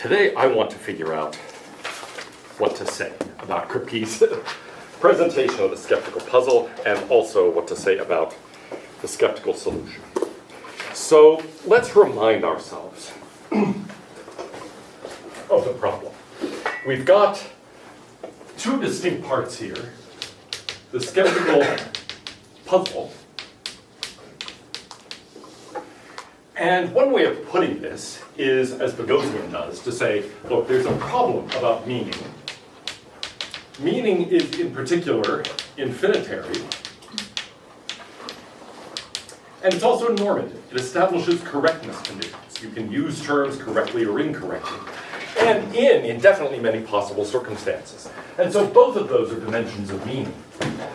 Today I want to figure out what to say about Kripke's presentation of the skeptical puzzle, and also what to say about the skeptical solution. So let's remind ourselves of the problem. We've got two distinct parts here. The skeptical puzzle. And one way of putting this is, as Boghossian does, to say, look, there's a problem about meaning. Meaning is, in particular, infinitary. And it's also normative. It establishes correctness conditions. You can use terms correctly or incorrectly. And in indefinitely many possible circumstances. And so both of those are dimensions of meaning.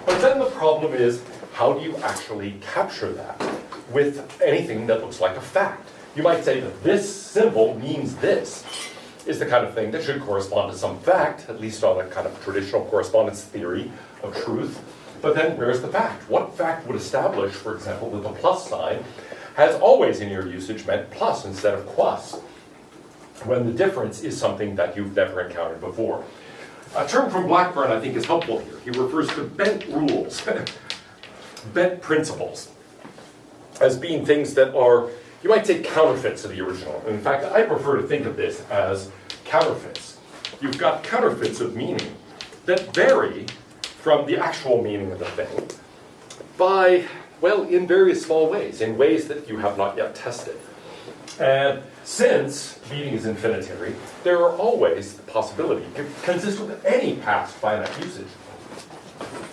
But then the problem is, how do you actually capture that with anything that looks like a fact? You might say that this symbol means this is the kind of thing that should correspond to some fact, at least on a kind of traditional correspondence theory of truth. But then where's the fact? What fact would establish, for example, that the plus sign has always in your usage meant plus instead of quas, when the difference is something that you've never encountered before? A term from Blackburn I think is helpful here. He refers to bent rules, bent principles, as being things that are, you might say, counterfeits of the original. In fact, I prefer to think of this as counterfeits. You've got counterfeits of meaning that vary from the actual meaning of the thing by, well, in various small ways, in ways that you have not yet tested. And since meaning is infinitary, there are always the possibility, consistent with any past finite usage,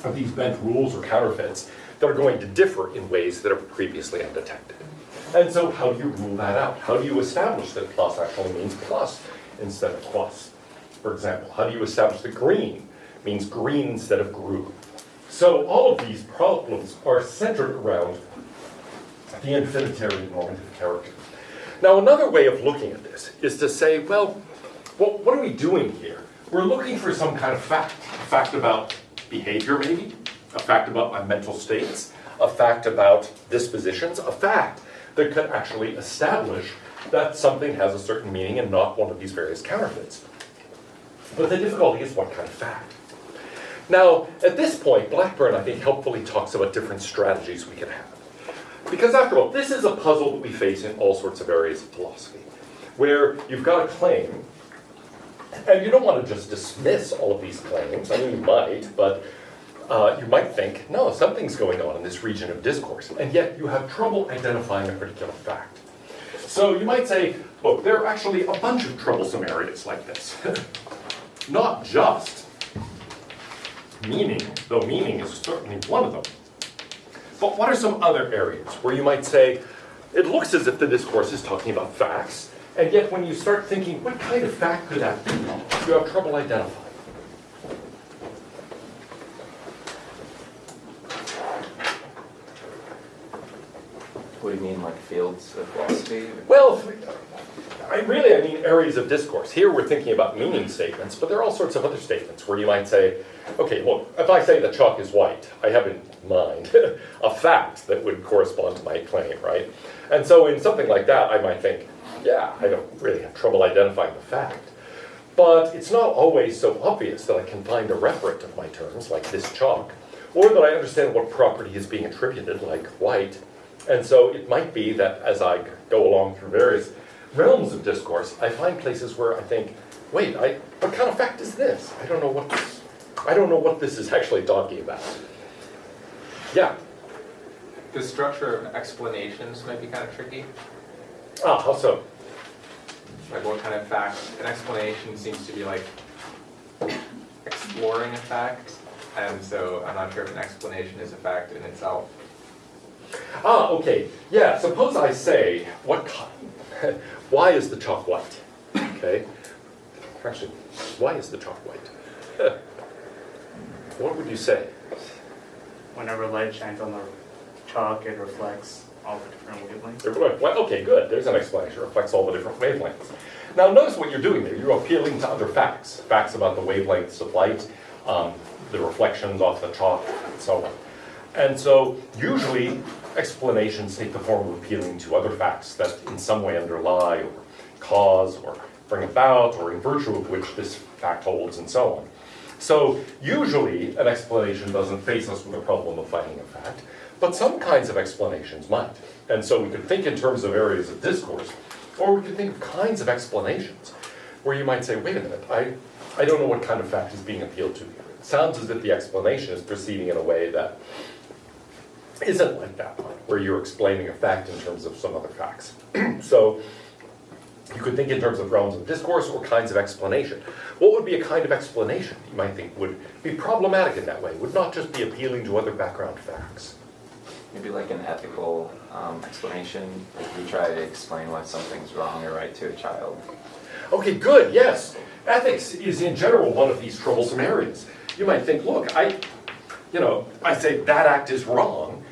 of these bent rules or counterfeits that are going to differ in ways that are previously undetected. And so how do you rule that out? How do you establish that plus actually means plus instead of quas? For example, how do you establish that green means green instead of grew? So all of these problems are centered around the infinitary normative character. Now another way of looking at this is to say, well, what are we doing here? We're looking for some kind of fact. A fact about behavior maybe, a fact about my mental states, a fact about dispositions, a fact that could actually establish that something has a certain meaning and not one of these various counterfeits. But the difficulty is what kind of fact? Now, at this point, Blackburn, I think, helpfully talks about different strategies we can have. Because after all, this is a puzzle that we face in all sorts of areas of philosophy, where you've got a claim, and you don't want to just dismiss all of these claims. I mean, you might, but you might think, no, something's going on in this region of discourse, and yet you have trouble identifying a particular fact. So you might say, look, there are actually a bunch of troublesome areas like this. Not just meaning, though meaning is certainly one of them. But what are some other areas where you might say, it looks as if the discourse is talking about facts, and yet when you start thinking, what kind of fact could that be, you have trouble identifying. What do you mean, like fields of philosophy? Well, I mean areas of discourse. Here we're thinking about meaning statements, but there are all sorts of other statements where you might say, okay, look, if I say that chalk is white, I have in mind a fact that would correspond to my claim, right? And so in something like that, I might think, yeah, I don't really have trouble identifying the fact. But it's not always so obvious that I can find a referent of my terms, like this chalk, or that I understand what property is being attributed, like white. And so it might be that as I go along through various realms of discourse, I find places where I think, wait, what kind of fact is this? I don't know what this is actually talking about. Yeah? The structure of explanations might be kind of tricky. Ah, how so? Like what kind of fact? An explanation seems to be like exploring a fact, and so I'm not sure if an explanation is a fact in itself. Ah, okay. Yeah, suppose I say, why is the chalk white? Okay. Actually, why is the chalk white? What would you say? Whenever light shines on the chalk, it reflects all the different wavelengths. Well, okay, good. There's an explanation. It reflects all the different wavelengths. Now, notice what you're doing there. You're appealing to other facts. Facts about the wavelengths of light, the reflections off the chalk, and so on. And so, usually, explanations take the form of appealing to other facts that in some way underlie or cause or bring about, or in virtue of which this fact holds, and so on. So usually an explanation doesn't face us with a problem of finding a fact, but some kinds of explanations might. And so we could think in terms of areas of discourse, or we could think of kinds of explanations where you might say, wait a minute, I don't know what kind of fact is being appealed to here. It sounds as if the explanation is proceeding in a way that isn't like that one, where you're explaining a fact in terms of some other facts. So you could think in terms of realms of discourse or kinds of explanation. What would be a kind of explanation you might think would be problematic in that way, would not just be appealing to other background facts? Maybe like an ethical explanation, like you try to explain why something's wrong or right to a child. Okay, good, yes. Ethics is in general one of these troublesome areas. You might think, look, I say that act is wrong,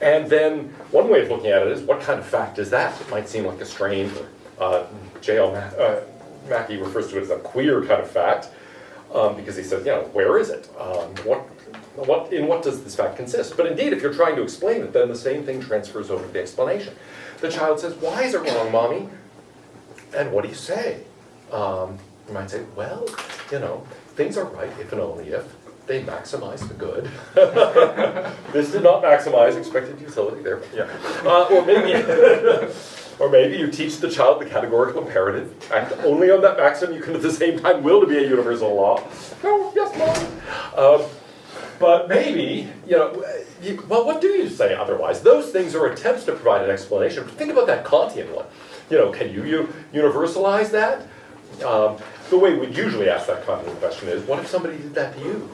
and then one way of looking at it is, what kind of fact is that? It might seem like a strange, J.L. Mackie refers to it as a queer kind of fact, because he says, where is it? In what does this fact consist? But indeed, if you're trying to explain it, then the same thing transfers over to the explanation. The child says, why is it wrong, Mommy? And what do you say? You might say, well, things are right if and only if they maximize the good. This did not maximize expected utility there. Yeah. Or maybe you teach the child the categorical imperative, act only on that maxim you can at the same time will to be a universal law. Oh, yes, Mom. But maybe, well, what do you say otherwise? Those things are attempts to provide an explanation. Think about that Kantian one. Can you universalize that? The way we usually ask that Kantian question is, what if somebody did that to you?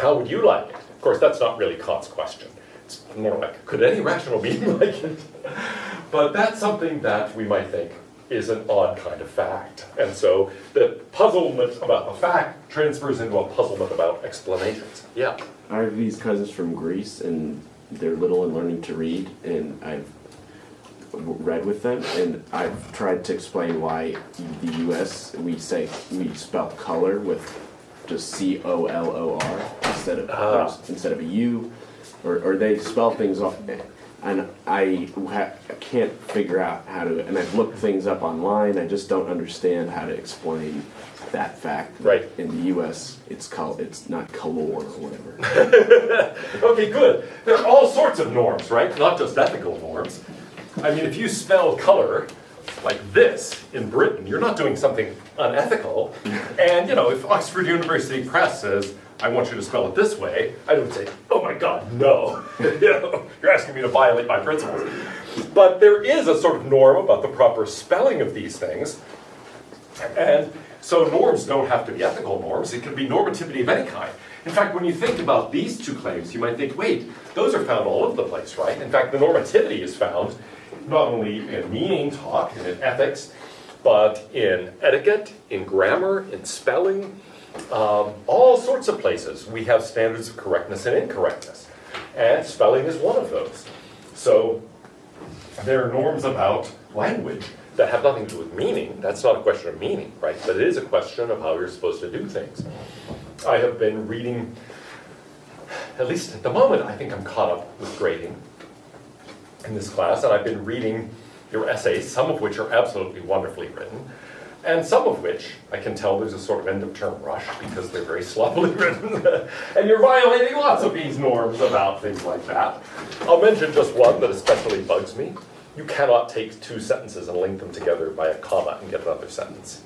How would you like it? Of course, that's not really Kant's question. It's more like, could any rational being like it? But that's something that we might think is an odd kind of fact. And so the puzzlement about the fact transfers into a puzzlement about explanations. Yeah? I have these cousins from Greece, and they're little and learning to read, and I've read with them, and I've tried to explain why the U.S., we spell color with just C-O-L-O-R instead of a U, or they spell things off, and I can't figure out how to, and I've looked things up online, I just don't understand how to explain that fact. Right. In the U.S., it's not color or whatever. Okay, good. There are all sorts of norms, right? Not just ethical norms. I mean, if you spell color like this in Britain, you're not doing something unethical. And, if Oxford University Press says, I want you to spell it this way, I would say, oh my God, no. You're asking me to violate my principles. But there is a sort of norm about the proper spelling of these things. And so norms don't have to be ethical norms. It can be normativity of any kind. In fact, when you think about these two claims, you might think, wait, those are found all over the place, right? In fact, the normativity is found not only in meaning talk and in ethics, but in etiquette, in grammar, in spelling, all sorts of places. We have standards of correctness and incorrectness, and spelling is one of those. So there are norms about language that have nothing to do with meaning. That's not a question of meaning, right? But it is a question of how you're supposed to do things. I have been reading, at least at the moment, I think I'm caught up with grading in this class, and I've been reading your essays, some of which are absolutely wonderfully written, and some of which I can tell there's a sort of end-of-term rush because they're very sloppily written, and you're violating lots of these norms about things like that. I'll mention just one that especially bugs me. You cannot take two sentences and link them together by a comma and get another sentence.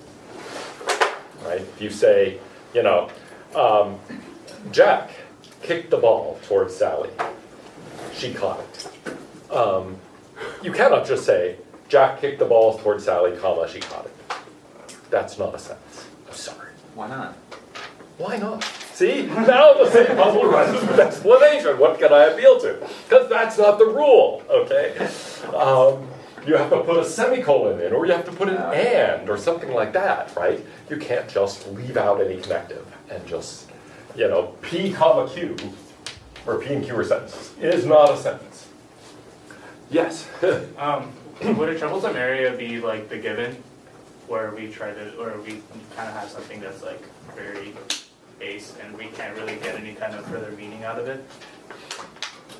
Right? If you say, Jack kicked the ball towards Sally. She caught it. You cannot just say, Jack kicked the ball towards Sally, comma, she caught it. That's not a sentence. I'm sorry. Why not? Why not? See, now the same puzzle arises with explanation. What can I appeal to? Because that's not the rule, okay? You have to put a semicolon in, or you have to put an and, or something like that, right? You can't just leave out any connective and just, P comma Q, or P and Q are sentences. It is not a sentence. Yes? Would a troublesome area be like the given, where we kind of have something that's like very base and we can't really get any kind of further meaning out of it?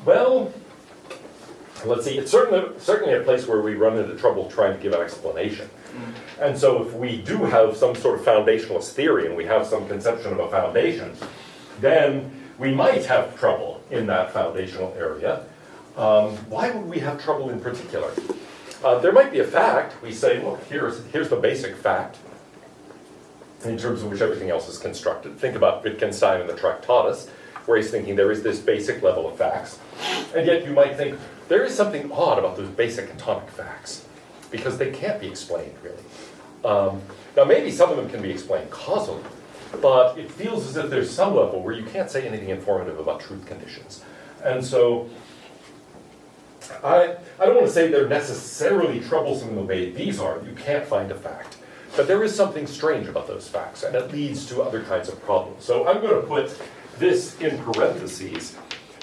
Well, let's see. It's certainly a place where we run into trouble trying to give an explanation. And so if we do have some sort of foundationalist theory and we have some conception of a foundation, then we might have trouble in that foundational area. Why would we have trouble in particular? There might be a fact. We say, look, here's the basic fact in terms of which everything else is constructed. Think about Wittgenstein and the Tractatus, where he's thinking there is this basic level of facts. And yet you might think there is something odd about those basic atomic facts, because they can't be explained, really. Now, maybe some of them can be explained causally, but it feels as if there's some level where you can't say anything informative about truth conditions. And so I don't want to say they're necessarily troublesome in the way these are. You can't find a fact. But there is something strange about those facts, and it leads to other kinds of problems. So I'm going to put this in parentheses,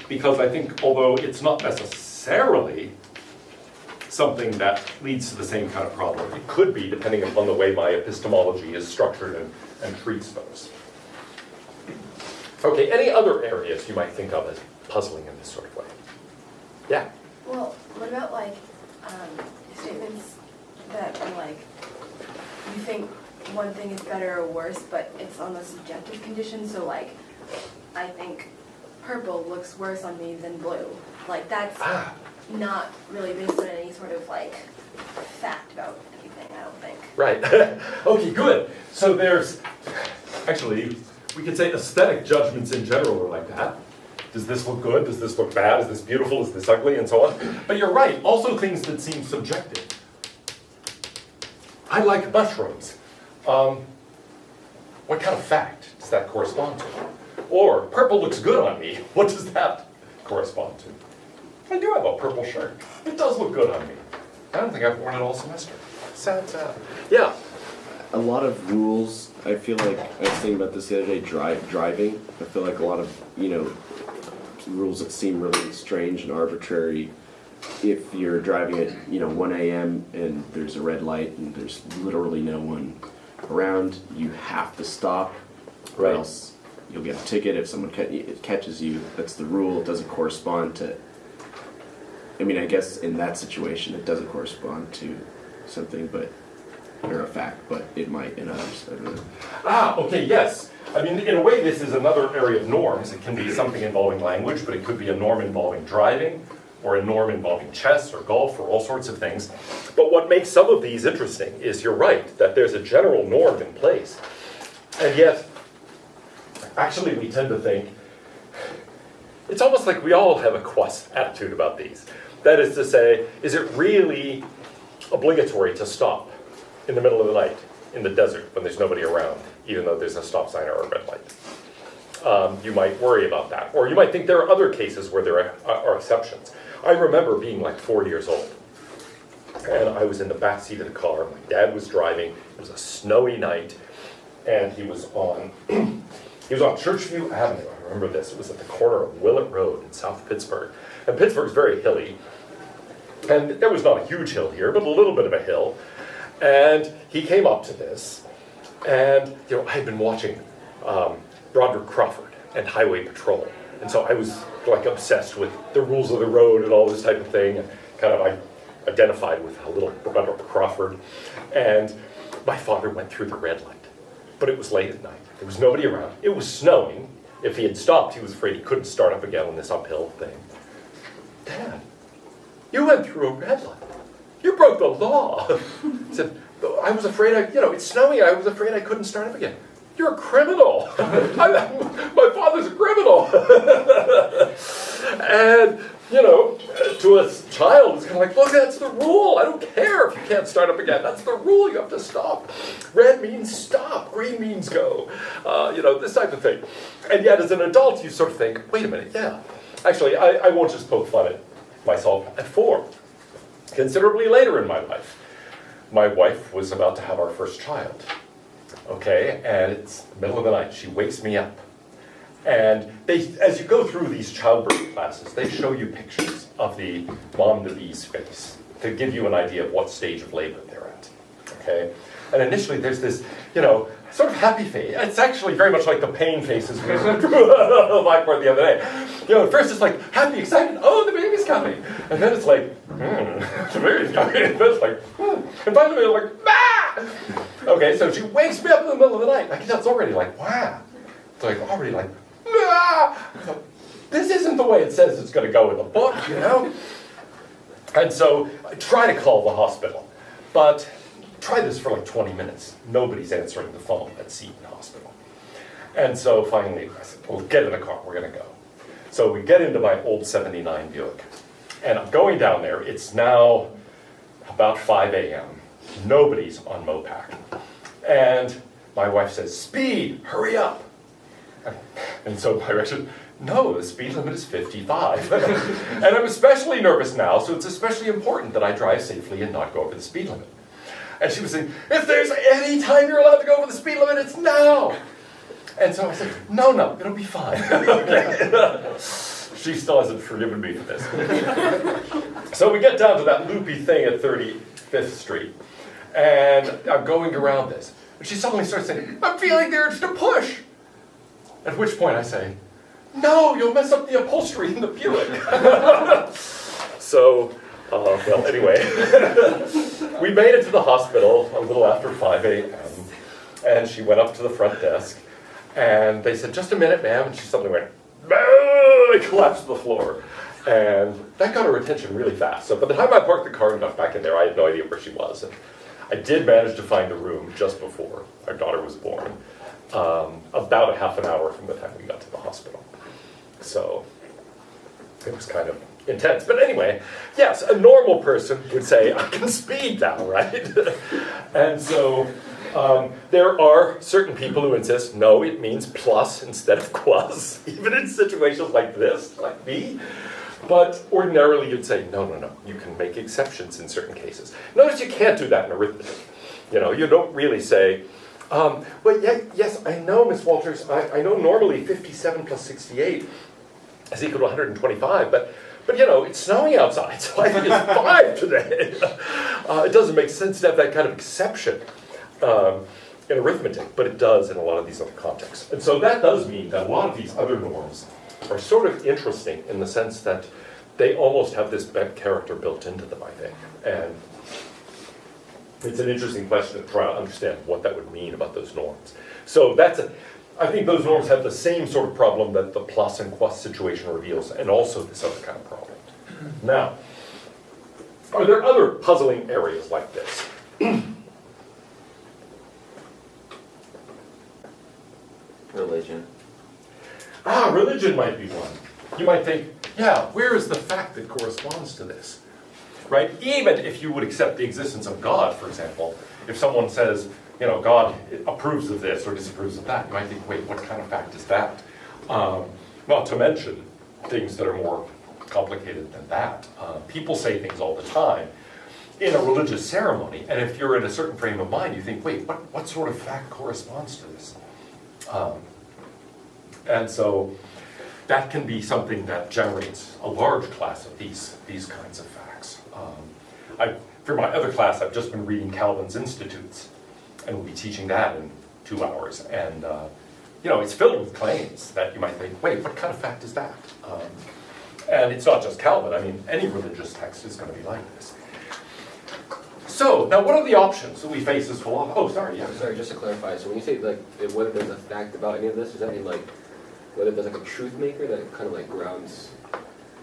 because I think although it's not necessarily something that leads to the same kind of problem, it could be, depending upon the way my epistemology is structured and treats those. Okay, any other areas you might think of as puzzling in this sort of way? Yeah? Well, what about like statements that are like, you think one thing is better or worse, but it's on the subjective condition, so like, I think purple looks worse on me than blue. Like that's not really based on any sort of like fact about anything, I don't think. Right. Okay, good. So there's, actually, we could say aesthetic judgments in general are like that. Does this look good? Does this look bad? Is this beautiful? Is this ugly? And so on. But you're right, also things that seem subjective. I like mushrooms. What kind of fact does that correspond to? Or, purple looks good on me. What does that correspond to? I do have a purple shirt. It does look good on me. I don't think I've worn it all semester. Sad, sad. Yeah. A lot of rules, I feel like, I was thinking about this the other day, driving. I feel like a lot of, rules that seem really strange and arbitrary. If you're driving at, 1 a.m. and there's a red light and there's literally no one around, you have to stop, or Right. else you'll get a ticket if someone catches you. That's the rule. It doesn't correspond to, I guess in that situation it doesn't correspond to something, or a fact, but it might in others. I don't know. Okay, yes. In a way, this is another area of norms. It can be something involving language, but it could be a norm involving driving, or a norm involving chess or golf, or all sorts of things. But what makes some of these interesting is, you're right, that there's a general norm in place. And yet, actually, we tend to think, it's almost like we all have a quest attitude about these. That is to say, is it really obligatory to stop in the middle of the night in the desert when there's nobody around, even though there's a stop sign or a red light? You might worry about that. Or you might think there are other cases where there are exceptions. I remember being like 4 years old, and I was in the back seat of the car. My dad was driving. It was a snowy night, and he was on Churchview Avenue. I remember this. It was at the corner of Willett Road in South Pittsburgh. And Pittsburgh's very hilly. And there was not a huge hill here, but a little bit of a hill. And he came up to this, and I had been watching Broderick Crawford and Highway Patrol. And so I was like obsessed with the rules of the road and all this type of thing, and kind of I identified with a little Broderick Crawford. And my father went through the red light, but it was late at night. There was nobody around. It was snowing. If he had stopped, he was afraid he couldn't start up again on this uphill thing. Dad, you went through a red light. You broke the law. He said, I was afraid it's snowing. I was afraid I couldn't start up again. You're a criminal. My father's a criminal. And, to a child, it's kind of like, look, that's the rule. I don't care if you can't start up again. That's the rule. You have to stop. Red means stop. Green means go. This type of thing. And yet, as an adult, you sort of think, wait a minute, yeah. Actually, I won't just poke fun at myself. At 4, considerably later in my life, my wife was about to have our first child. Okay, and it's the middle of the night. She wakes me up. And as you go through these childbirth classes, they show you pictures of the mom-to-be's face to give you an idea of what stage of labor they're at. Okay? And initially there's this, sort of happy face. It's actually very much like the pain faces we went through Blackburn the other day. At first it's like happy, excited, oh, the baby's coming. And then it's like, the baby's coming. And then it's like, And finally they're like, ah! Okay, so she wakes me up in the middle of the night. I can tell it's already like, wow. It's like already like, ah! So, this isn't the way it says it's going to go in the book, you know? And so I try to call the hospital, but try this for like 20 minutes. Nobody's answering the phone at Seton Hospital. And so finally I said, well, get in the car, we're going to go. So we get into my old 79 Buick. And I'm going down there. It's now about 5 a.m. Nobody's on Mopac. And my wife says, speed, hurry up. And so my wife said, no, the speed limit is 55. And I'm especially nervous now, so it's especially important that I drive safely and not go over the speed limit. And she was saying, if there's any time you're allowed to go over the speed limit, it's now. And so I said, no, it'll be fine. Okay. She still hasn't forgiven me for this. So we get down to that loopy thing at 35th Street. And I'm going around this. And she suddenly starts saying, I'm feeling the urge to push. At which point I say, no, you'll mess up the upholstery in the Buick. So, well, anyway. We made it to the hospital a little after 5 a.m. And she went up to the front desk. And they said, just a minute, ma'am. And she suddenly went, and collapsed to the floor. And that got her attention really fast. So by the time I parked the car and got back in there, I had no idea where she was. And I did manage to find a room just before our daughter was born, about a half an hour from the time we got to the hospital. So it was kind of intense. But anyway, yes, a normal person would say, I can speed now, right? And so there are certain people who insist, no, it means plus instead of quas, even in situations like this, like me. But ordinarily you'd say, no, you can make exceptions in certain cases. Notice you can't do that in arithmetic. You know, you don't really say, well, yes, I know, Miss Walters, I know normally 57 plus 68 is equal to 125, but you know, it's snowing outside, so I think it's 5 today. It doesn't make sense to have that kind of exception in arithmetic, but it does in a lot of these other contexts. And so that does mean that a lot of these other norms are sort of interesting in the sense that they almost have this bent character built into them, I think. And it's an interesting question to try to understand what that would mean about those norms. So I think those norms have the same sort of problem that the plus and quas situation reveals, and also this other kind of problem. Now, are there other puzzling areas like this? Religion. Religion might be one. You might think, yeah, where is the fact that corresponds to this? Right? Even if you would accept the existence of God, for example, if someone says, you know, God approves of this or disapproves of that, you might think, wait, what kind of fact is that? Not to mention things that are more complicated than that. People say things all the time in a religious ceremony, and if you're in a certain frame of mind, you think, wait, what sort of fact corresponds to this? And so that can be something that generates a large class of these kinds of facts. For my other class, I've just been reading Calvin's Institutes, and we'll be teaching that in 2 hours. And you know, it's filled with claims that you might think, wait, what kind of fact is that? And it's not just Calvin. I mean, any religious text is going to be like this. So, now what are the options that we face as philosophers? Oh, sorry, yeah. Sorry, just to clarify, so when you say, like, whether there's a fact about any of this, does that mean, like, whether there's, like, a truth maker that kind of, like, grounds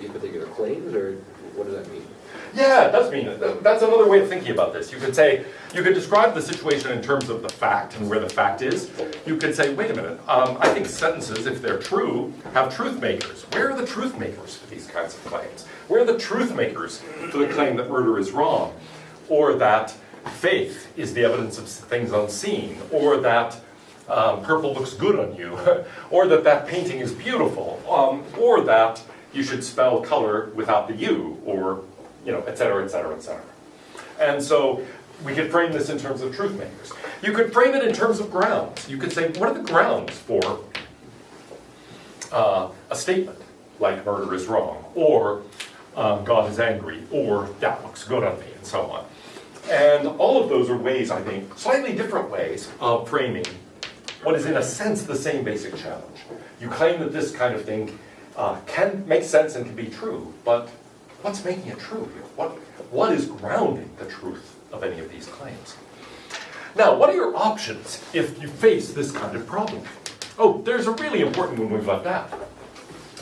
these particular claims, or what does that mean? Yeah, it does mean it. That's another way of thinking about this. You could say, you could describe the situation in terms of the fact and where the fact is. You could say, wait a minute, I think sentences, if they're true, have truth makers. Where are the truth makers for these kinds of claims? Where are the truth makers for the claim that murder is wrong? Or that faith is the evidence of things unseen? Or that purple looks good on you? Or that painting is beautiful? Or that you should spell color without the U? Or, you know, et cetera, et cetera, et cetera. And so we could frame this in terms of truth makers. You could frame it in terms of grounds. You could say, what are the grounds for a statement like murder is wrong, or God is angry, or that looks good on me, and so on. And all of those are ways, I think, slightly different ways of framing what is in a sense the same basic challenge. You claim that this kind of thing can make sense and can be true, but what's making it true here? What is grounding the truth of any of these claims? Now, what are your options if you face this kind of problem? Oh, there's a really important one we've left out,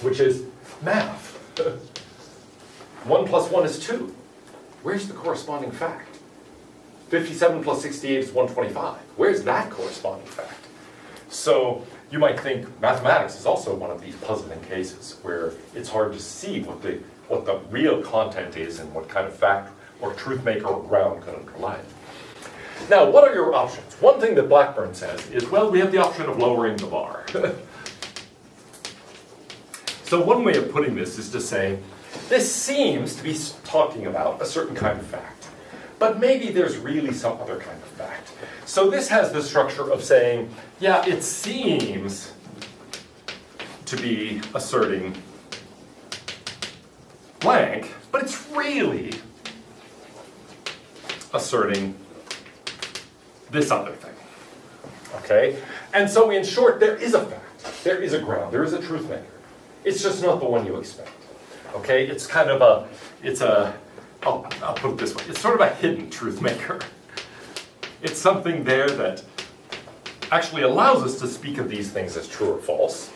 which is math. 1 plus 1 is 2. Where's the corresponding fact? 57 plus 68 is 125. Where's that corresponding fact? So you might think mathematics is also one of these puzzling cases where it's hard to see what the real content is and what kind of fact or truth maker or ground could underlie it. Now, what are your options? One thing that Blackburn says is, well, we have the option of lowering the bar. So one way of putting this is to say, this seems to be talking about a certain kind of fact, but maybe there's really some other kind of fact. So this has the structure of saying, yeah, it seems to be asserting blank, but it's really asserting this other thing, okay? And so in short, there is a fact, there is a ground, there is a truth maker. It's just not the one you expect, okay? It's kind of I'll put it this way, it's sort of a hidden truth maker. It's something there that actually allows us to speak of these things as true or false,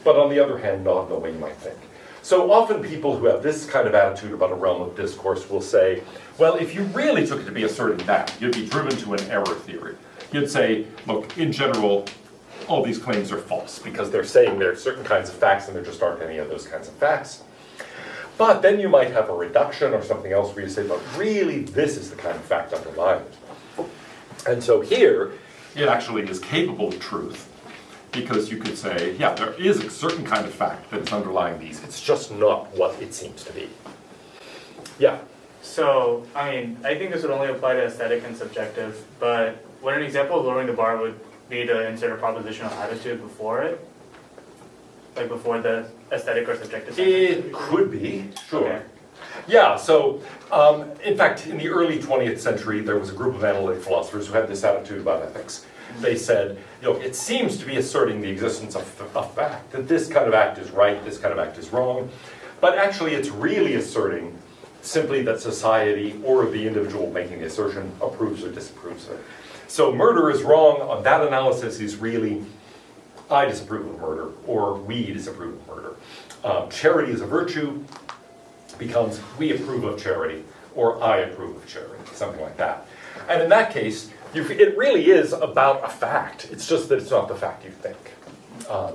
but on the other hand, not in the way you might think. So often people who have this kind of attitude about a realm of discourse will say, well, if you really took it to be asserting that, you'd be driven to an error theory. You'd say, look, in general, all these claims are false because they're saying there are certain kinds of facts and there just aren't any of those kinds of facts. But then you might have a reduction or something else where you say, but really, this is the kind of fact underlying it. And so here, it actually is capable of truth, because you could say, yeah, there is a certain kind of fact that is underlying these. It's just not what it seems to be. Yeah? So, I mean, I think this would only apply to aesthetic and subjective, but what an example of lowering the bar would be to insert a propositional attitude before it? Like before the aesthetic or subjective sentence? It could be, sure. Okay. Yeah, so in fact, in the early 20th century, there was a group of analytic philosophers who had this attitude about ethics. They said, you know, it seems to be asserting the existence of a fact, that this kind of act is right, this kind of act is wrong, but actually it's really asserting simply that society or the individual making the assertion approves or disapproves of it. So murder is wrong, on that analysis is really, I disapprove of murder, or we disapprove of murder. Charity is a virtue becomes we approve of charity, or I approve of charity, something like that. And in that case, it really is about a fact. It's just that it's not the fact you think.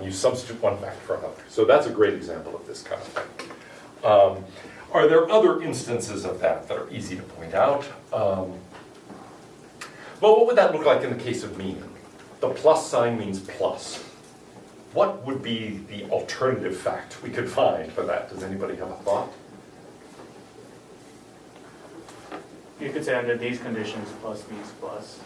You substitute one fact for another. So that's a great example of this kind of thing. Are there other instances of that that are easy to point out? Well, what would that look like in the case of meaning? The plus sign means plus. What would be the alternative fact we could find for that? Does anybody have a thought? You could say under these conditions plus means plus.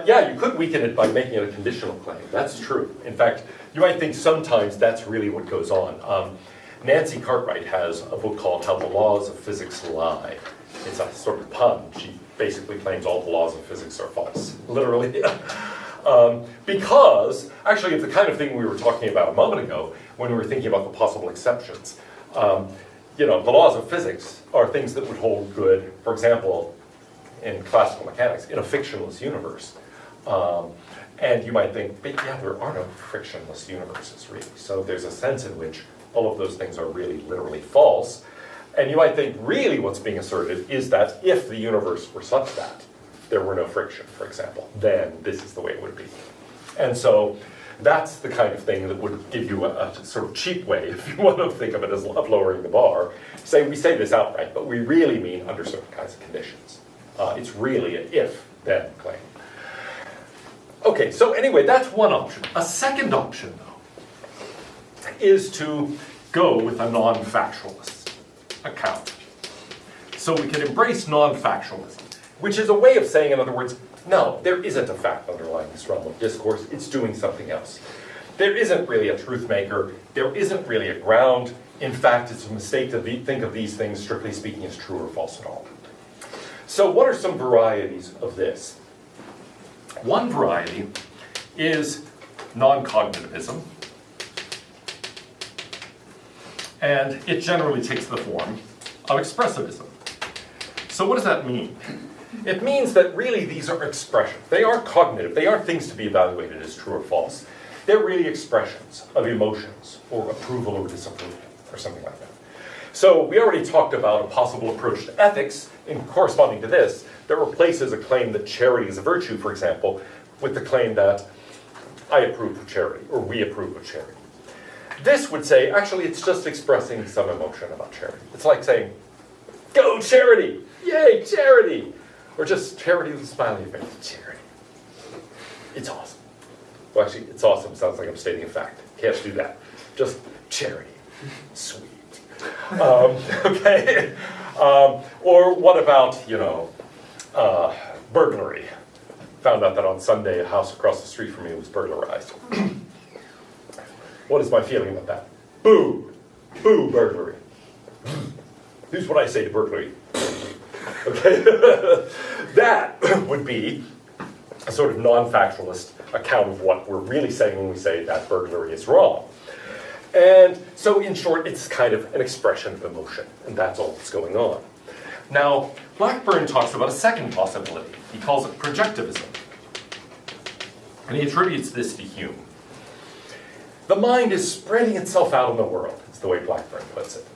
Yeah, you could weaken it by making it a conditional claim. That's true. In fact, you might think sometimes that's really what goes on. Nancy Cartwright has a book called How the Laws of Physics Lie. It's a sort of pun. She basically claims all the laws of physics are false, literally. Because, actually, it's the kind of thing we were talking about a moment ago when we were thinking about the possible exceptions. You know, the laws of physics are things that would hold good, for example, in classical mechanics, in a frictionless universe. And you might think, but yeah, there are no frictionless universes, really. So there's a sense in which all of those things are really literally false. And you might think, really what's being asserted is that if the universe were such that there were no friction, for example, then this is the way it would be. And so that's the kind of thing that would give you a sort of cheap way, if you want to think of it as of lowering the bar. We say this outright, but we really mean under certain kinds of conditions. It's really an if-then claim. Okay, so anyway, that's one option. A second option, though, is to go with a non-factualist account. So we can embrace non-factualism, which is a way of saying, in other words, no, there isn't a fact underlying this realm of discourse, it's doing something else. There isn't really a truth maker, there isn't really a ground. In fact, it's a mistake to think of these things, strictly speaking, as true or false at all. So what are some varieties of this? One variety is non-cognitivism, and it generally takes the form of expressivism. So what does that mean? It means that really these are expressions. They aren't cognitive. They aren't things to be evaluated as true or false. They're really expressions of emotions or approval or disapproval or something like that. So we already talked about a possible approach to ethics in corresponding to this that replaces a claim that charity is a virtue, for example, with the claim that I approve of charity or we approve of charity. This would say, actually, it's just expressing some emotion about charity. It's like saying, go charity! Yay, charity! Or just charity with a smiley face. Charity. It's awesome. Well, actually, it's awesome sounds like I'm stating a fact. Can't do that. Just charity. Sweet. Okay. Or what about, burglary? Found out that on Sunday a house across the street from me was burglarized. What is my feeling about that? Boo! Boo, burglary. Here's what I say to burglary. Okay? That would be a sort of non-factualist account of what we're really saying when we say that burglary is wrong. And so in short, it's kind of an expression of emotion, and that's all that's going on. Now, Blackburn talks about a second possibility. He calls it projectivism. And he attributes this to Hume. The mind is spreading itself out in the world, is the way Blackburn puts it.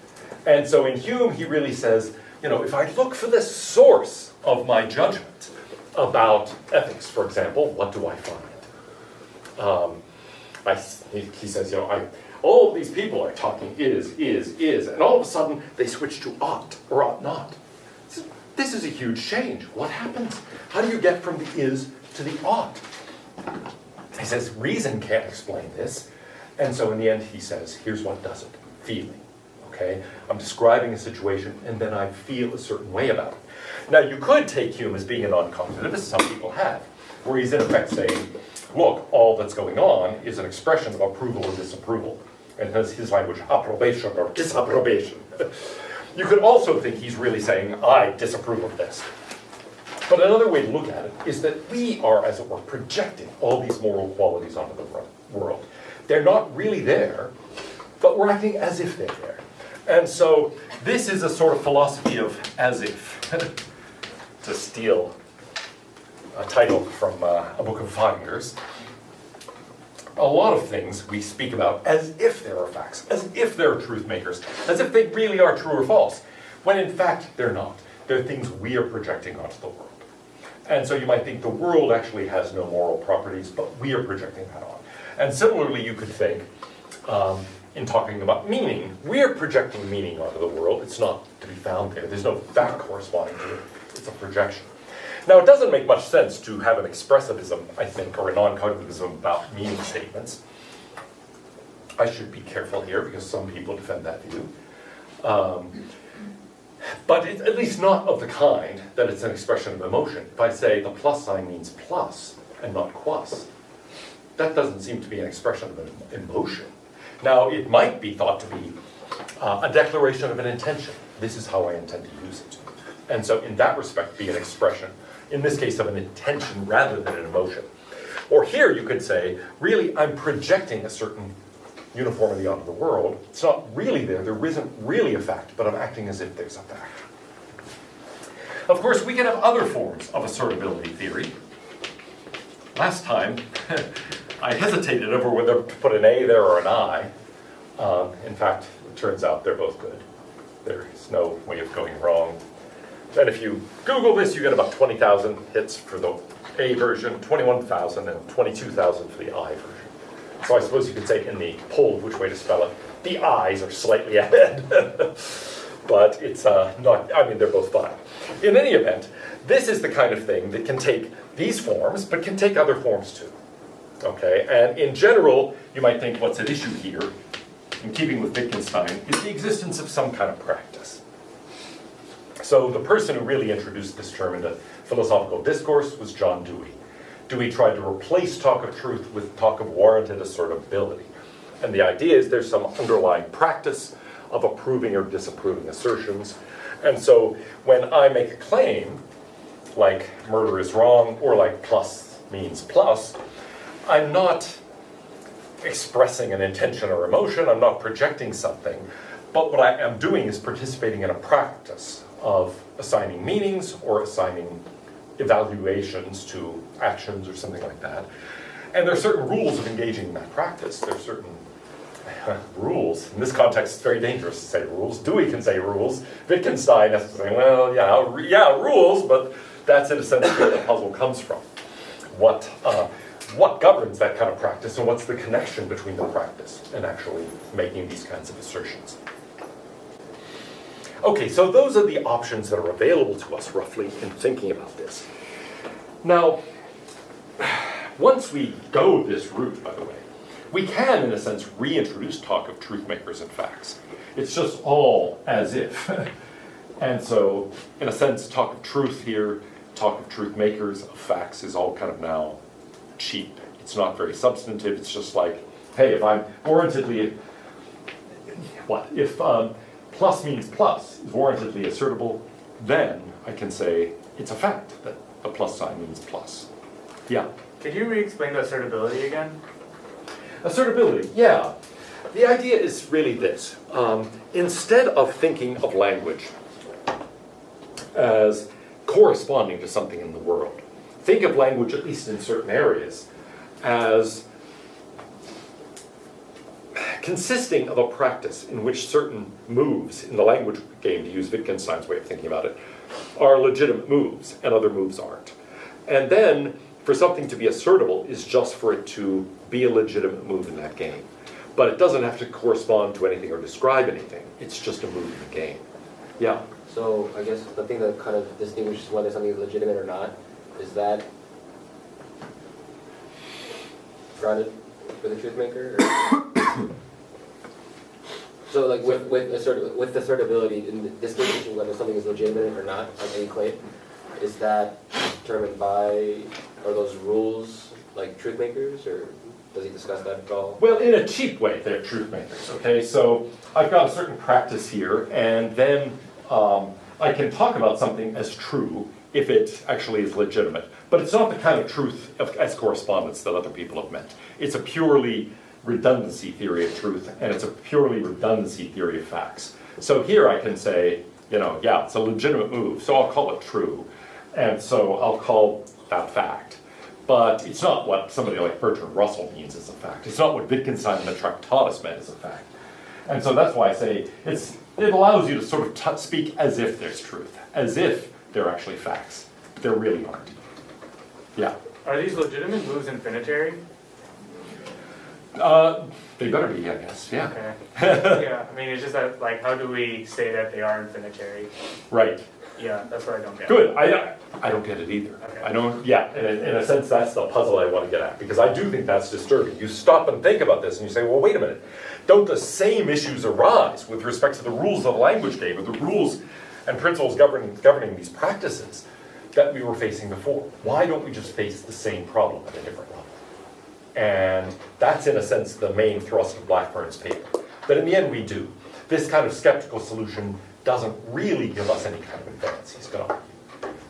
And so in Hume, he really says, if I look for the source of my judgment about ethics, for example, what do I find? He says, all of these people are talking is, and all of a sudden they switch to ought or ought not. This is a huge change. What happens? How do you get from the is to the ought? He says, reason can't explain this. And so in the end, he says, here's what does it. Feeling. Okay? I'm describing a situation, and then I feel a certain way about it. Now, you could take Hume as being a non-cognitivist, some people have, where he's in effect saying, look, all that's going on is an expression of approval or disapproval. And his language, approbation or disapprobation. You could also think he's really saying, I disapprove of this. But another way to look at it is that we are, as it were, projecting all these moral qualities onto the world. They're not really there, but we're acting as if they're there. And so this is a sort of philosophy of as if, to steal a title from a book of finders. A lot of things we speak about as if there are facts, as if there are truth makers, as if they really are true or false, when in fact they're not. They're things we are projecting onto the world. And so you might think the world actually has no moral properties, but we are projecting that on. And similarly, you could think, in talking about meaning, we are projecting meaning onto the world. It's not to be found there. There's no fact corresponding to it. It's a projection. Now, it doesn't make much sense to have an expressivism, I think, or a non-cognitivism about meaning statements. I should be careful here because some people defend that view. But it's at least not of the kind that it's an expression of emotion. If I say the plus sign means plus and not quas, that doesn't seem to be an expression of emotion. Now, it might be thought to be a declaration of an intention. This is how I intend to use it. And so in that respect, be an expression, in this case, of an intention rather than an emotion. Or here you could say, really, I'm projecting a certain uniformity onto the world. It's not really there. There isn't really a fact, but I'm acting as if there's a fact. Of course, we can have other forms of assertability theory. Last time, I hesitated over whether to put an A there or an I. In fact, it turns out they're both good. There's no way of going wrong. And if you Google this, you get about 20,000 hits for the A version, 21,000, and 22,000 for the I version. So I suppose you could say in the poll of which way to spell it, the I's are slightly ahead. But it's not, they're both fine. In any event, this is the kind of thing that can take these forms, but can take other forms too. Okay, and in general, you might think what's at issue here, in keeping with Wittgenstein, is the existence of some kind of practice. So the person who really introduced this term into philosophical discourse was John Dewey. Dewey tried to replace talk of truth with talk of warranted assertability. And the idea is there's some underlying practice of approving or disapproving assertions. And so when I make a claim, like murder is wrong, or like plus means plus, I'm not expressing an intention or emotion, I'm not projecting something, but what I am doing is participating in a practice of assigning meanings or assigning evaluations to actions or something like that. And there are certain rules of engaging in that practice. There are certain rules. In this context, it's very dangerous to say rules. Dewey can say rules. Wittgenstein has to say, well, yeah, rules, but that's in a sense where the puzzle comes from. What governs that kind of practice, and what's the connection between the practice and actually making these kinds of assertions? Okay, so those are the options that are available to us, roughly, in thinking about this. Now, once we go this route, by the way, we can, in a sense, reintroduce talk of truth makers and facts. It's just all as if. And so, in a sense, talk of truth here, talk of truth makers, of facts, is all kind of now cheap. It's not very substantive. It's just like, hey, if I'm warrantedly, if plus means plus is warrantedly assertable, then I can say it's a fact that the plus sign means plus. Yeah. Could you re-explain the assertability again? Assertability, yeah. The idea is really this. Instead of thinking of language as corresponding to something in the world, think of language, at least in certain areas, as consisting of a practice in which certain moves in the language game, to use Wittgenstein's way of thinking about it, are legitimate moves and other moves aren't. And then for something to be assertable is just for it to be a legitimate move in that game. But it doesn't have to correspond to anything or describe anything. It's just a move in the game. Yeah? So I guess the thing that kind of distinguishes whether something is legitimate or not is that grounded for the truth maker? So like with assertability, in distinguishing whether something is legitimate or not, like any claim, is that determined by, are those rules like truth makers, or does he discuss that at all? Well, in a cheap way, they're truth makers, okay? So I've got a certain practice here, and then I can talk about something as true if it actually is legitimate. But it's not the kind of truth as correspondence that other people have meant. It's a purely redundancy theory of truth, and it's a purely redundancy theory of facts. So here I can say, yeah, it's a legitimate move, so I'll call it true. And so I'll call that fact. But it's not what somebody like Bertrand Russell means as a fact. It's not what Wittgenstein and the Tractatus meant as a fact. And so that's why I say it allows you to sort of speak as if there's truth, as if they're actually facts. There really aren't. Yeah. Are these legitimate moves infinitary? They better be, I guess, yeah. Okay. Yeah, I mean, it's just that, like, how do we say that they are infinitary? Right. Yeah, that's what I don't get. Good. I don't get it either. Okay. I don't, yeah, in a sense, that's the puzzle I want to get at, because I do think that's disturbing. You stop and think about this and you say, well, wait a minute. Don't the same issues arise with respect to the rules of the language game, or the rules and principles governing these practices that we were facing before? Why don't we just face the same problem at a different level? And that's, in a sense, the main thrust of Blackburn's paper. But in the end, we do. This kind of skeptical solution doesn't really give us any kind of advance, he's going to argue,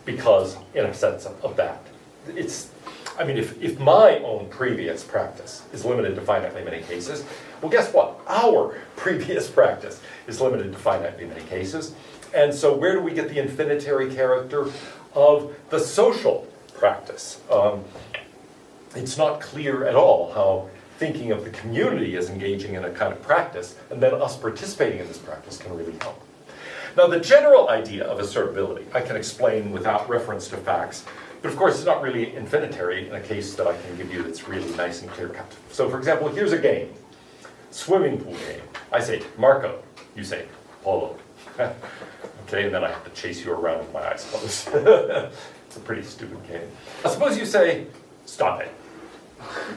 because, in a sense of that. If my own previous practice is limited to finitely many cases, well, guess what? Our previous practice is limited to finitely many cases. And so where do we get the infinitary character of the social practice? It's not clear at all how thinking of the community as engaging in a kind of practice, and then us participating in this practice, can really help. Now, the general idea of assertability I can explain without reference to facts, but of course it's not really infinitary in a case that I can give you that's really nice and clear cut. So for example, here's a game, swimming pool game. I say Marco, you say Polo. Okay, and then I have to chase you around with my eyes closed. It's a pretty stupid game. Suppose you say, stop it.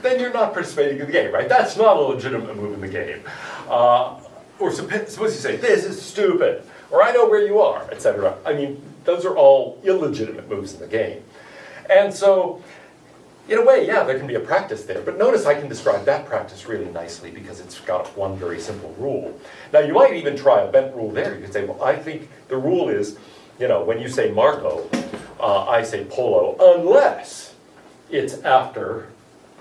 Then you're not participating in the game, right? That's not a legitimate move in the game. Or suppose you say, this is stupid, or I know where you are, etc. I mean, those are all illegitimate moves in the game. And so, in a way, yeah, there can be a practice there, but notice I can describe that practice really nicely because it's got one very simple rule. Now, you might even try a bent rule there. You could say, well, I think the rule is, when you say Marco, I say Polo, unless it's after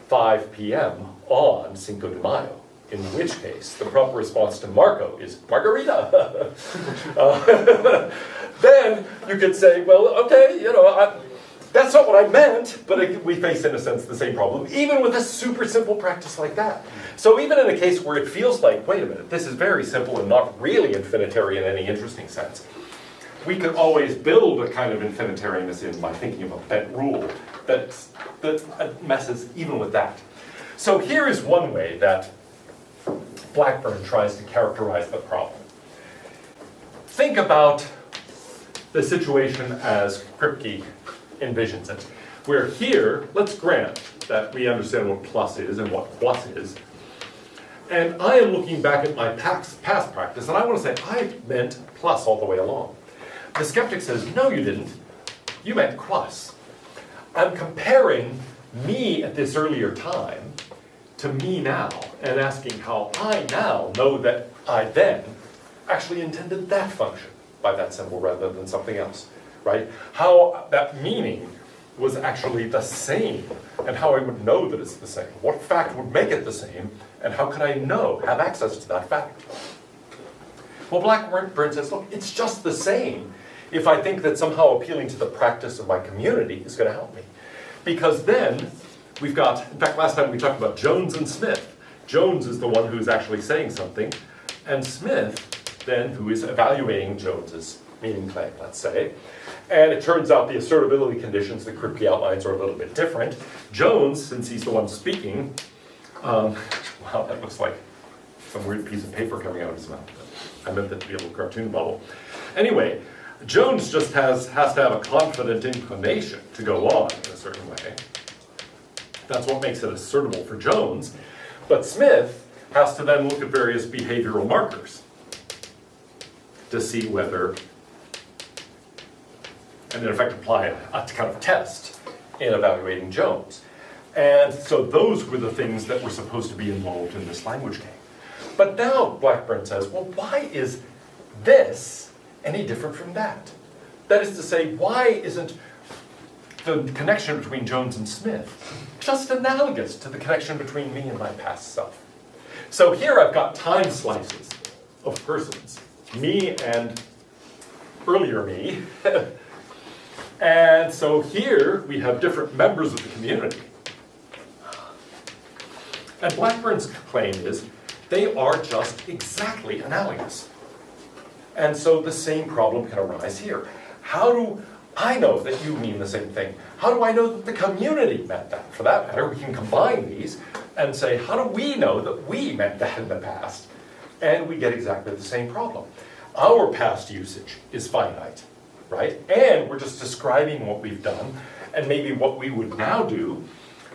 5 p.m. on Cinco de Mayo, in which case the proper response to Marco is Margarita. Then you could say, well, okay, that's not what I meant, but we face, in a sense, the same problem, even with a super simple practice like that. So even in a case where it feels like, wait a minute, this is very simple and not really infinitary in any interesting sense, we could always build a kind of infinitariness in by thinking of a bent rule that messes even with that. So here is one way that Blackburn tries to characterize the problem. Think about the situation as Kripke envisions it, where here, let's grant that we understand what plus is and what quas is, and I am looking back at my past practice, and I want to say, I meant plus all the way along. The skeptic says, no, you didn't. You meant quas. I'm comparing me at this earlier time to me now, and asking how I now know that I then actually intended that function by that symbol rather than something else, right? How that meaning was actually the same, and how I would know that it's the same. What fact would make it the same, and how could I know, have access to that fact? Well, Blackburn says, look, it's just the same if I think that somehow appealing to the practice of my community is going to help me. Because then we've got, in fact, last time we talked about Jones and Smith. Jones is the one who's actually saying something, and Smith then, who is evaluating Jones's meaning claim, let's say. And it turns out the assertability conditions that Kripke outlines are a little bit different. Jones, since he's the one speaking, wow, that looks like some weird piece of paper coming out of his mouth. I meant that to be a little cartoon bubble. Anyway, Jones just has to have a confident inclination to go on in a certain way. That's what makes it assertable for Jones. But Smith has to then look at various behavioral markers to see whether, and in effect apply a kind of test in evaluating Jones. And so those were the things that were supposed to be involved in this language game. But now Blackburn says, well, why is this any different from that? That is to say, why isn't the connection between Jones and Smith just analogous to the connection between me and my past self? So here I've got time slices of persons, me and earlier me. And so here we have different members of the community. And Blackburn's claim is they are just exactly analogous. And so the same problem can arise here. How do I know that you mean the same thing? How do I know that the community meant that? For that matter, we can combine these and say, how do we know that we meant that in the past? And we get exactly the same problem. Our past usage is finite, right? And we're just describing what we've done and maybe what we would now do.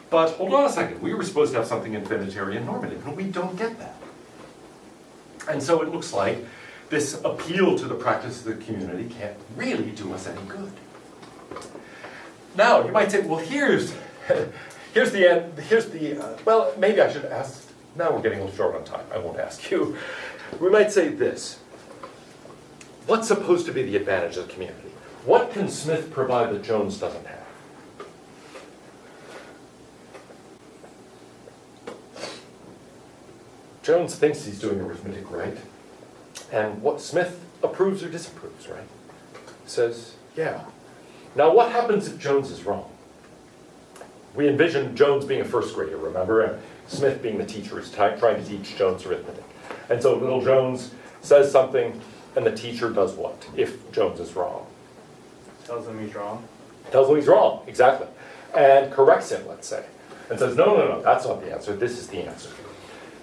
But hold on a second, we were supposed to have something infinitary and normative, and we don't get that. And so it looks like this appeal to the practice of the community can't really do us any good. Now, you might say, well, here's the end, well, maybe I should ask, now we're getting a little short on time, I won't ask you. We might say this, what's supposed to be the advantage of the community? What can Smith provide that Jones doesn't have? Jones thinks he's doing arithmetic right, and what Smith approves or disapproves, right? Says, yeah. Now what happens if Jones is wrong? We envision Jones being a first grader, remember? And Smith being the teacher who's trying to teach Jones arithmetic. And so little Jones says something, and the teacher does what if Jones is wrong? Tells him he's wrong. Tells him he's wrong, exactly. And corrects him, let's say. And says, no, that's not the answer, this is the answer.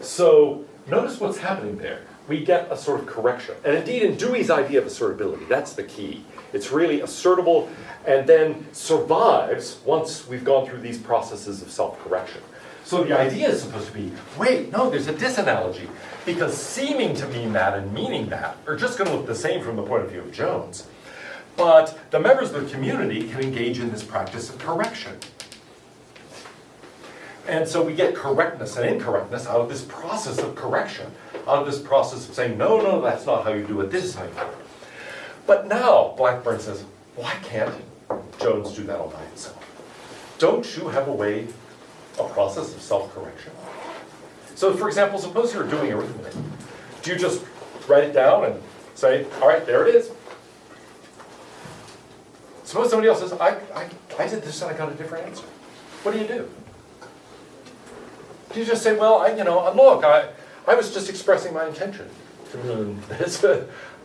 So notice what's happening there. We get a sort of correction. And indeed, in Dewey's idea of assertability, that's the key. It's really assertable and then survives once we've gone through these processes of self-correction. So the idea is supposed to be, wait, no, there's a disanalogy. Because seeming to mean that and meaning that are just going to look the same from the point of view of Jones. But the members of the community can engage in this practice of correction. And so we get correctness and incorrectness out of this process of correction, out of this process of saying, no, that's not how you do it, this is how you do it. But now, Blackburn says, why can't Jones do that all by himself? Don't you have a process of self-correction? So for example, suppose you're doing arithmetic. Do you just write it down and say, all right, there it is? Suppose somebody else says, I did this and I got a different answer. What do? Do you just say, well, look, I was just expressing my intention.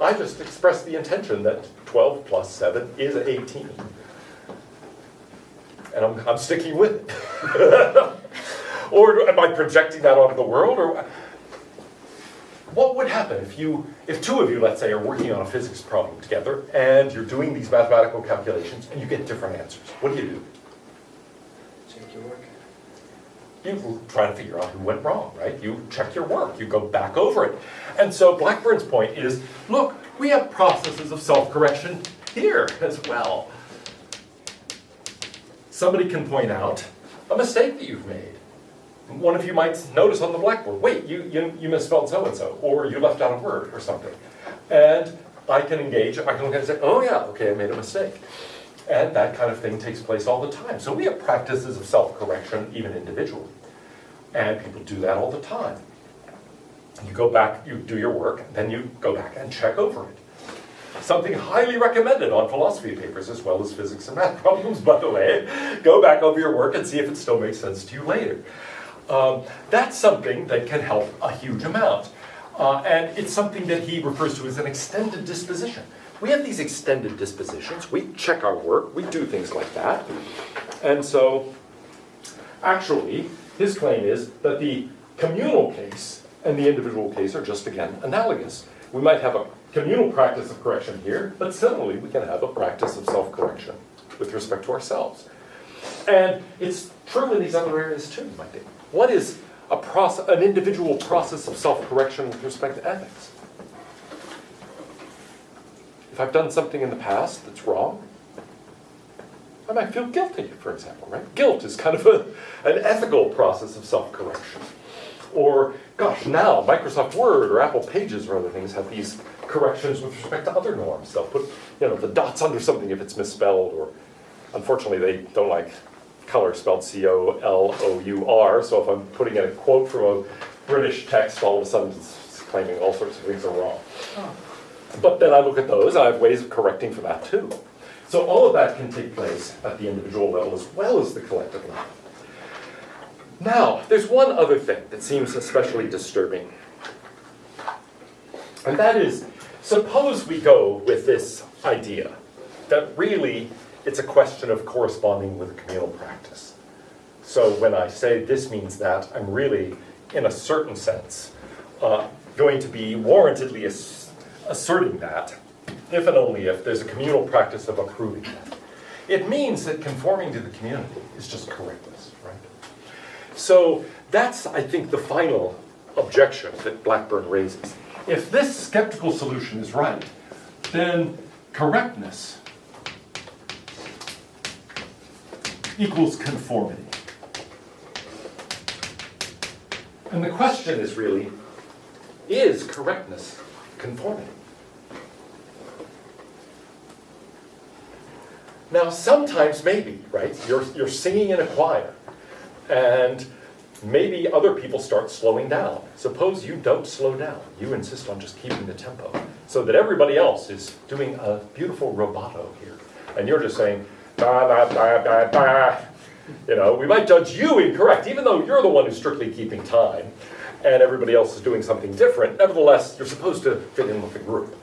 I just expressed the intention that 12 plus 7 is 18. And I'm sticking with it. Or am I projecting that onto the world? Or what would happen if two of you, let's say, are working on a physics problem together and you're doing these mathematical calculations and you get different answers? What do? Check your work. You try to figure out who went wrong, right? You check your work, you go back over it. And so Blackburn's point is, look, we have processes of self-correction here as well. Somebody can point out a mistake that you've made. One of you might notice on the blackboard, wait, you misspelled so-and-so, or you left out a word or something. And I can look at it and say, oh yeah, okay, I made a mistake. And that kind of thing takes place all the time. So we have practices of self-correction, even individually. And people do that all the time. You go back, you do your work, then you go back and check over it. Something highly recommended on philosophy papers as well as physics and math problems, by the way. Go back over your work and see if it still makes sense to you later. That's something that can help a huge amount. And it's something that he refers to as an extended disposition. We have these extended dispositions. We check our work. We do things like that. And so, actually, his claim is that the communal case and the individual case are just, again, analogous. We might have a communal practice of correction here, but similarly, we can have a practice of self-correction with respect to ourselves. And it's true in these other areas too, might be. What is an individual process of self-correction with respect to ethics? If I've done something in the past that's wrong, I might feel guilty, for example, right? Guilt is kind of an ethical process of self-correction. Or, gosh, now Microsoft Word or Apple Pages or other things have these corrections with respect to other norms. They'll put, the dots under something if it's misspelled, or unfortunately they don't like color spelled C-O-L-O-U-R, so if I'm putting in a quote from a British text, all of a sudden it's claiming all sorts of things are wrong. But then I look at those, and I have ways of correcting for that too. So all of that can take place at the individual level as well as the collective level. Now, there's one other thing that seems especially disturbing. And that is, suppose we go with this idea that really it's a question of corresponding with a communal practice. So when I say this means that, I'm really, in a certain sense, going to be warrantedly asserting that, if and only if there's a communal practice of approving that. It means that conforming to the community is just correctness, right? So that's, I think, the final objection that Blackburn raises. If this skeptical solution is right, then correctness equals conformity. And the question is really, is correctness conformity? Now, sometimes maybe, right? You're singing in a choir, and maybe other people start slowing down. Suppose you don't slow down. You insist on just keeping the tempo, so that everybody else is doing a beautiful rubato here, and you're just saying, da, da, da, da, da. We might judge you incorrect, even though you're the one who's strictly keeping time, and everybody else is doing something different. Nevertheless, you're supposed to fit in with the group.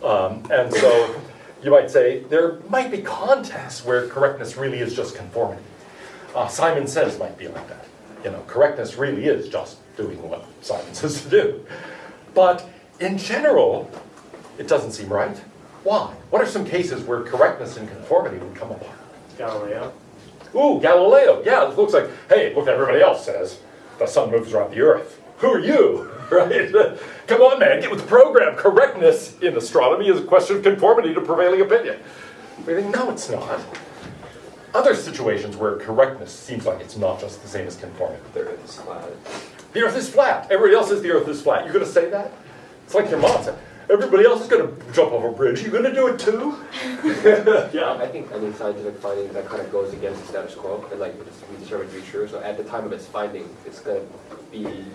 And so you might say, there might be contexts where correctness really is just conformity. Simon Says might be like that. Correctness really is just doing what Simon says to do. But in general, it doesn't seem right. Why? What are some cases where correctness and conformity would come apart? Galileo. Ooh, Galileo. Yeah, it looks like, hey, look, everybody else says the sun moves around the earth. Who are you? Right? Come on, man, get with the program. Correctness in astronomy is a question of conformity to prevailing opinion. We think, no, it's not. Other situations where correctness seems like it's not just the same as conformity. The earth is flat. The earth is flat. Everybody else says the earth is flat. You're going to say that? It's like your mom said, everybody else is going to jump off a bridge. You're going to do it too? Yeah. I think scientific finding that kind of goes against the status quo, and like we determine to be true. So at the time of its finding, it's going to be,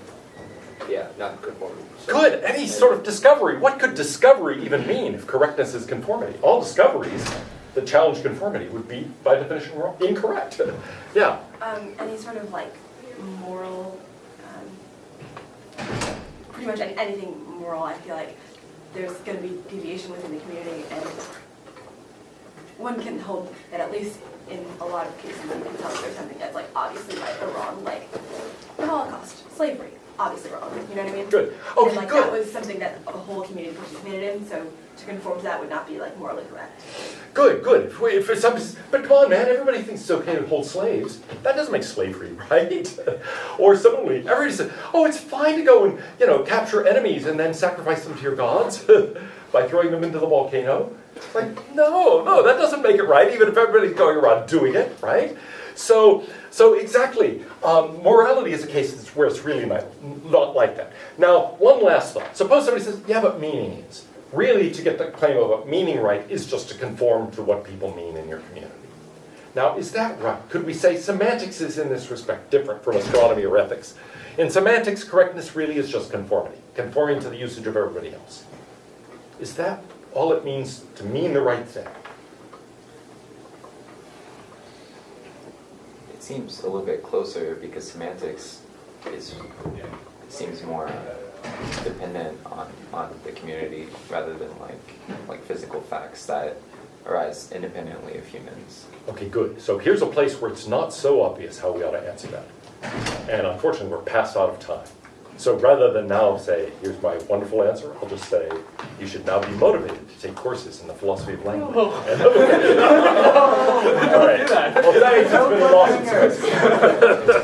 not conformity. So, Good. Any sort of discovery. What could discovery even mean if correctness is conformity? All discoveries that challenge conformity would be, by definition, wrong, incorrect. Yeah. Any sort of like moral, pretty much anything moral, I feel like there's going to be deviation within the community, and one can hold that at least in a lot of cases you can tell if there's something that's like obviously right or wrong, like the Holocaust, slavery, obviously wrong, you know what I mean? Good. Okay, and like good. that was something that a whole community participated in, so to conform to that would not be like morally correct. Good, good. If for some, but come on, man, everybody thinks it's okay to hold slaves. That doesn't make slavery right. Or similarly, everybody says, oh, it's fine to go and, capture enemies and then sacrifice them to your gods by throwing them into the volcano. It's like, no, that doesn't make it right, even if everybody's going around doing it, right? So exactly, morality is a case where it's really not like that. Now, one last thought. Suppose somebody says, yeah, but meaning is. Really, to get the claim of a meaning right is just to conform to what people mean in your community. Now, is that right? Could we say semantics is in this respect different from astronomy or ethics? In semantics, correctness really is just conformity, conforming to the usage of everybody else. Is that all it means to mean the right thing? It seems a little bit closer because semantics seems more dependent on the community rather than like physical facts that arise independently of humans. Okay, good. So here's a place where it's not so obvious how we ought to answer that. And unfortunately, we're past out of time. So rather than now say, here's my wonderful answer, I'll just say, you should now be motivated to take courses in the philosophy of language. All right. Well, thanks. It's been an awesome semester.